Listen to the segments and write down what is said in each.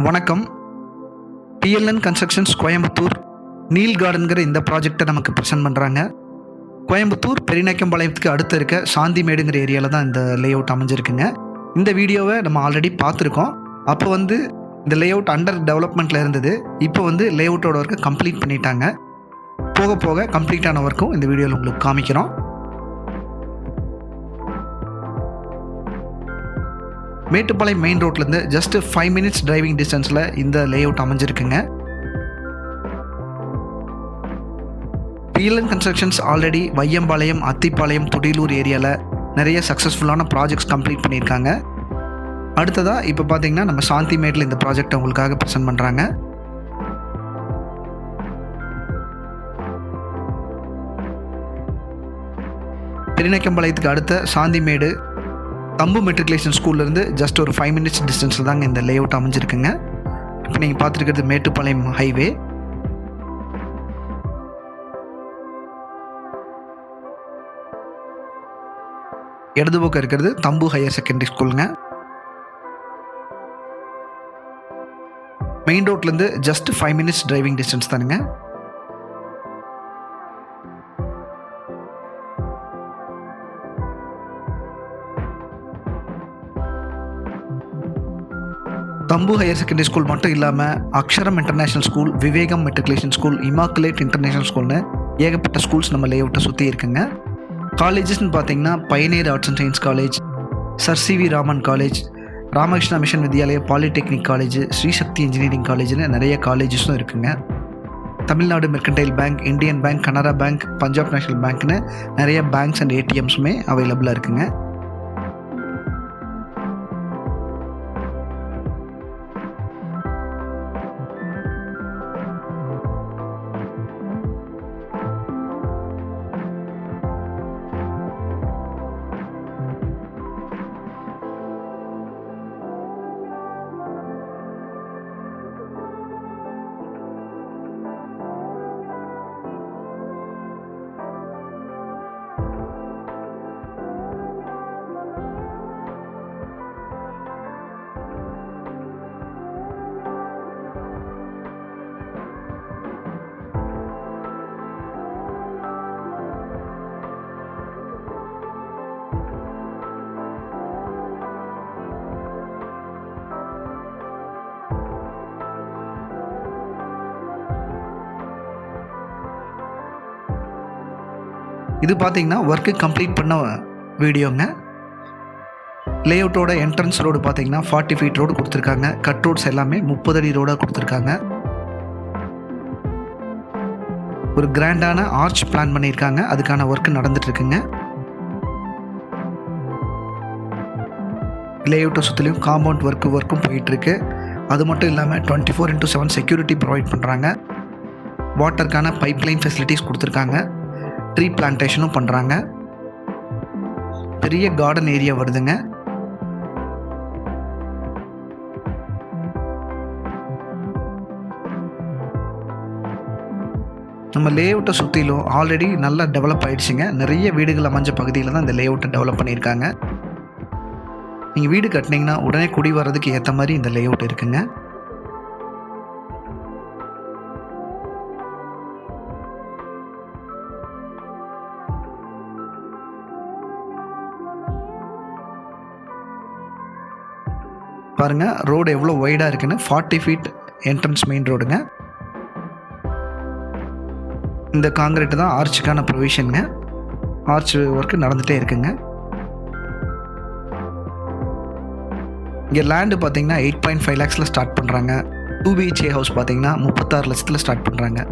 வணக்கம். PLN constructions Coimbatore Neil கார்டன்கிற இந்த ப்ராஜெக்டை நமக்கு ப்ரெசென்ட் பண்ணுறாங்க. கோயம்புத்தூர் பெரியநாயக்கம்பாளையத்துக்கு அடுத்து இருக்க சாந்திமேடுங்கிற ஏரியாவில் தான் இந்த லே அவுட் அமைஞ்சிருக்குங்க. இந்த வீடியோவை நம்ம ஆல்ரெடி பார்த்துருக்கோம். அப்போ இந்த லே அவுட் அண்டர் டெவலப்மெண்ட்டில் இருந்தது. இப்போ லே அவுட்டோட ஒர்க்கை கம்ப்ளீட் பண்ணிட்டாங்க. போக போக கம்ப்ளீட்டான ஒர்க்கும் இந்த வீடியோவில் உங்களுக்கு காமிக்கிறோம். மேட்டுப்பாளையம் மெயின் ரோட்லேருந்து ஜஸ்ட் 5 minutes டிரைவிங் டிஸ்டன்ஸில் இந்த லே அவுட் அமைஞ்சிருக்குங்க. PLN constructions already Vaiyampalayam, Athipalayam, Thudiyalur ஏரியாவில் நிறைய சக்ஸஸ்ஃபுல்லான ப்ராஜெக்ட்ஸ் கம்ப்ளீட் பண்ணியிருக்காங்க. அடுத்ததாக இப்போ பார்த்தீங்கன்னா நம்ம சாந்திமேட்டில் இந்த ப்ராஜெக்ட் உங்களுக்காக ப்ரெசென்ட் பண்ணுறாங்க. பெரியநாயக்கம்பாளையத்துக்கு அடுத்த சாந்திமேடு தம்பு மெட்ரிகுலேஷன் ஸ்கூல்லேருந்து ஜஸ்ட் ஒரு 5 minutes டிஸ்டன்ஸில் தாங்க இந்த லே அவுட் அமைஞ்சிருக்குங்க. இப்போ நீங்கள் பார்த்துருக்கிறது மேட்டுப்பாளையம் ஹைவே. இடது பக்கம் இருக்கிறது தம்பு ஹையர் செகண்டரி ஸ்கூலுங்க. மெயின் ரோட்லேருந்து ஜஸ்ட் 5 minutes டிரைவிங் டிஸ்டன்ஸ் தானுங்க. தம்பு ஹையர் செகண்டரி ஸ்கூல் மட்டும் இல்லாமல் அக்ஷரம் இன்டர்நேஷ்னல் ஸ்கூல், விவேகம் மெட்ரிகுலேஷன் ஸ்கூல், இமாக்குலேட் இன்டர்நேஷ்னல் ஸ்கூல்னு ஏகப்பட்ட ஸ்கூல்ஸ் நம்ம லே அவுட்டை சுற்றி இருக்குங்க. காலேஜஸ்ன்னு பார்த்தீங்கன்னா pioneer arts and science college, sir CV Raman college, Ramakrishna Mission Vidyalaya polytechnic college, Sri Sakthi engineering காலேஜ்னு நிறைய காலேஜஸும் இருக்குங்க. Tamil Nadu mercantile bank, Indian bank, Canara bank, Punjab national பேங்க்னு நிறைய பேங்க்ஸ் அண்ட் ATMஸுமே அவைலபிளாக இருக்குங்க. இது பார்த்தீங்கன்னா ஒர்க்கு கம்ப்ளீட் பண்ண வீடியோங்க. லே அவுட்டோட என்ட்ரன்ஸ் ரோடு பார்த்தீங்கன்னா 40 feet ரோடு கொடுத்துருக்காங்க. கட் ரோட்ஸ் எல்லாமே 30 அடி ரோடாக கொடுத்துருக்காங்க. ஒரு கிராண்டான ஆர்ச் பிளான் பண்ணியிருக்காங்க. அதுக்கான ஒர்க்கு நடந்துட்டு இருக்குங்க. லே அவுட்டை சுற்றிலையும் காம்பவுண்ட் ஒர்க்கும் போயிட்டுருக்கு. அது மட்டும் இல்லாமல் 24/7 செக்யூரிட்டி ப்ரொவைட் பண்ணுறாங்க. வாட்டருக்கான பைப்லைன் ஃபெசிலிட்டிஸ் கொடுத்துருக்காங்க. ட்ரீ பிளான்டேஷனும் பண்ணுறாங்க. பெரிய கார்டன் ஏரியா வருதுங்க. நம்ம லே அவுட்டை சுற்றிலும் ஆல்ரெடி நல்லா டெவலப் ஆகிடுச்சுங்க. நிறைய வீடுகள் அமைஞ்ச பகுதியில் தான் இந்த லே அவுட்டை டெவலப் பண்ணியிருக்காங்க. நீங்கள் வீடு கட்டினீங்கன்னா உடனே குடி வர்றதுக்கு ஏற்ற மாதிரி இந்த லே அவுட் இருக்குங்க. பாருங்கள் ரோடு எவ்வளோ வைடாக இருக்குன்னு. 40 feet என்ட்ரன்ஸ் மெயின் ரோடுங்க. இந்த காங்கிரீட்டு தான் ஆர்ச்சுக்கான ப்ரொவிஷனுங்க. ஆர்ச் ஒர்க்கு நடந்துகிட்டே இருக்குங்க. இங்கே லேண்டு பார்த்தீங்கன்னா 8.5 lakhsல ஸ்டார்ட் பண்ணுறாங்க. 2 BHK ஹவுஸ் பார்த்தீங்கன்னா 36 லட்சத்தில் ஸ்டார்ட் பண்ணுறாங்க.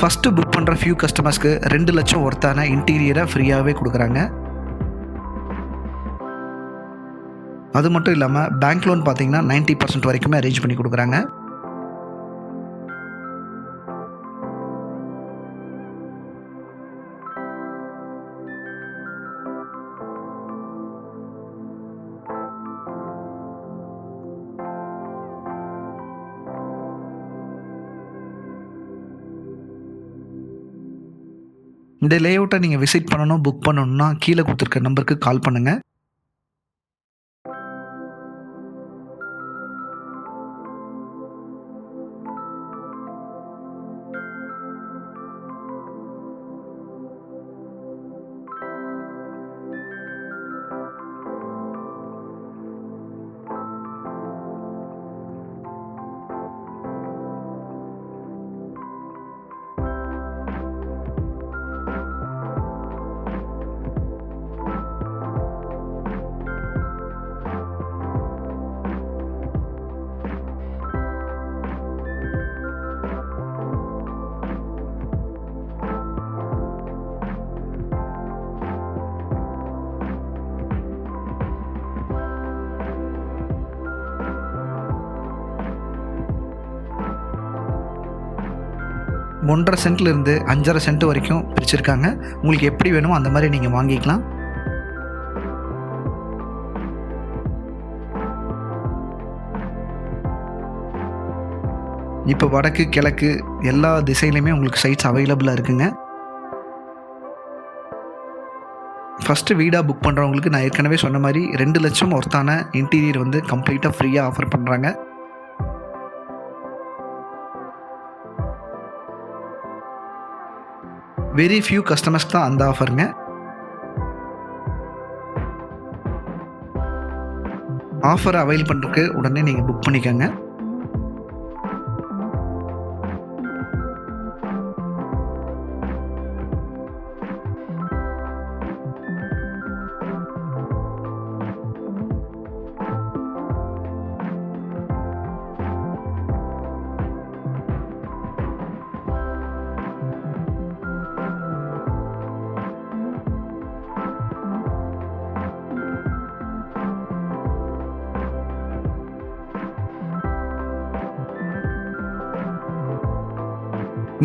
ஃபஸ்ட்டு புக் பண்ணுற ஃபியூ கஸ்டமர்ஸ்க்கு 2 லட்சம் ஒர்த்தான இன்டீரியரை ஃப்ரீயாகவே கொடுக்குறாங்க. அது மட்டும் இல்லாமல் பேங்க் லோன் பார்த்தீங்கன்னா 90% வரைக்குமே அரேஞ்ச் பண்ணி கொடுக்குறாங்க. இந்த லே அவுட்டை நீங்கள் விசிட் பண்ணணும், புக் பண்ணணும்னா கீழே கொடுத்துருக்க நம்பருக்கு கால் பண்ணுங்கள். 1.5 சென்ட்லேருந்து 5.5 சென்ட் வரைக்கும் பிரிச்சிருக்காங்க. உங்களுக்கு எப்படி வேணுமோ அந்த மாதிரி நீங்கள் வாங்கிக்கலாம். இப்போ வடக்கு கிழக்கு எல்லா திசையிலையுமே உங்களுக்கு சைட்ஸ் அவைலபிளாக இருக்குங்க. ஃபஸ்ட்டு வீடாக புக் பண்ணுறவங்களுக்கு நான் ஏற்கனவே சொன்ன மாதிரி 2 லட்சம் ஒர்த்தான இன்டீரியர் வந்து கம்ப்ளீட்டாக ஃப்ரீயாக ஆஃபர் பண்ணுறாங்க. வெரி ஃபியூ கஸ்டமர்ஸ்க்கு தான் அந்த ஆஃபருங்க. ஆஃபரை அவைல் பண்ணுறதுக்கு உடனே நீங்கள் புக் பண்ணிக்கோங்க.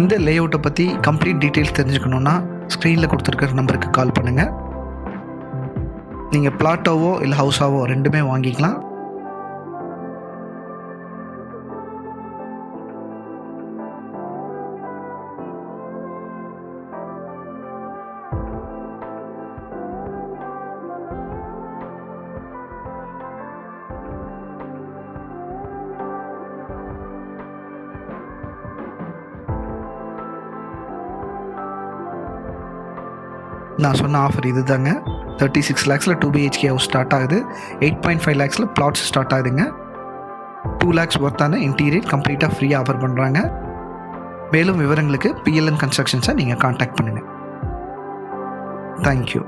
இந்த லேஅவுட்டை பற்றி கம்ப்ளீட் டீட்டெயில்ஸ் தெரிஞ்சுக்கணுன்னா ஸ்க்ரீனில் கொடுத்துருக்கிற நம்பருக்கு கால் பண்ணுங்கள். நீங்கள் பிளாட்டாவோ இல்லை ஹவுஸாவோ ரெண்டுமே வாங்கிக்கலாம். நான் சொன்ன ஆஃபர் இது தாங்க. 36 lakhsல 2 BHK ஹவுஸ் ஸ்டார்ட் ஆகுது. 8.5 lakhsல பிளாட்ஸ் ஸ்டார்ட் ஆகுதுங்க. 2 lakhs ஒர்த்தான இன்டீரியர் கம்ப்ளீட்டாக ஃப்ரீயாக ஆஃபர் பண்ணுறாங்க. மேலும் விவரங்களுக்கு PLN கன்ஸ்ட்ரக்ஷன்ஸை நீங்கள் காண்டாக்ட் பண்ணுங்கள். தேங்க்யூ.